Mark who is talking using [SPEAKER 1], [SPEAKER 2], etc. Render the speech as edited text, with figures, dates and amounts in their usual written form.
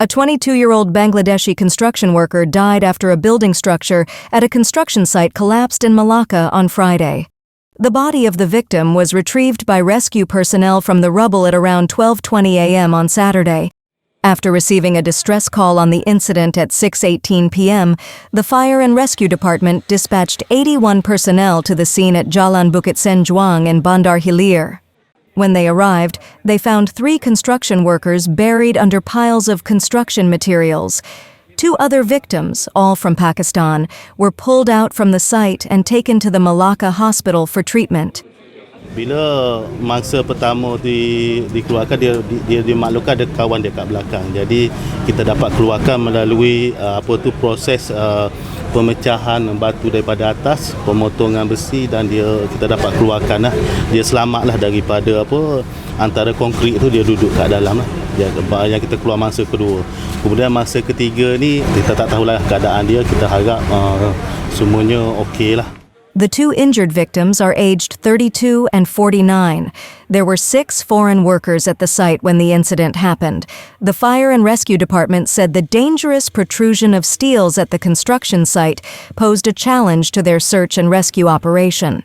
[SPEAKER 1] A 22-year-old Bangladeshi construction worker died after a building structure at a construction site collapsed in Melaka on Friday. The body of the victim was retrieved by rescue personnel from the rubble at around 12:20 a.m. on Saturday. After receiving a distress call on the incident at 6:18 p.m., the Fire and Rescue Department dispatched 81 personnel to the scene at Jalan Bukit Senjuang in Bandar Hilir. When they arrived, they found 3 construction workers buried under piles of construction materials. 2 other victims, all from Pakistan, were pulled out from the site and taken to the Melaka hospital for treatment.
[SPEAKER 2] Bila mangsa pertama dikeluarkan, dia maklumkan ada kawan dekat belakang. Jadi kita dapat keluarkan melalui proses pemecahan batu daripada atas, pemotongan besi, dan kita dapat keluarkan dia selamatlah daripada antara konkrit tu, dia duduk kat dalam lah. Yang kita keluar mangsa kedua. Kemudian mangsa ketiga ni kita tak tahulah keadaan dia. Kita harap semuanya okey lah.
[SPEAKER 1] The 2 injured victims are aged 32 and 49. There were 6 foreign workers at the site when the incident happened. The Fire and Rescue Department said the dangerous protrusion of steels at the construction site posed a challenge to their search and rescue operation.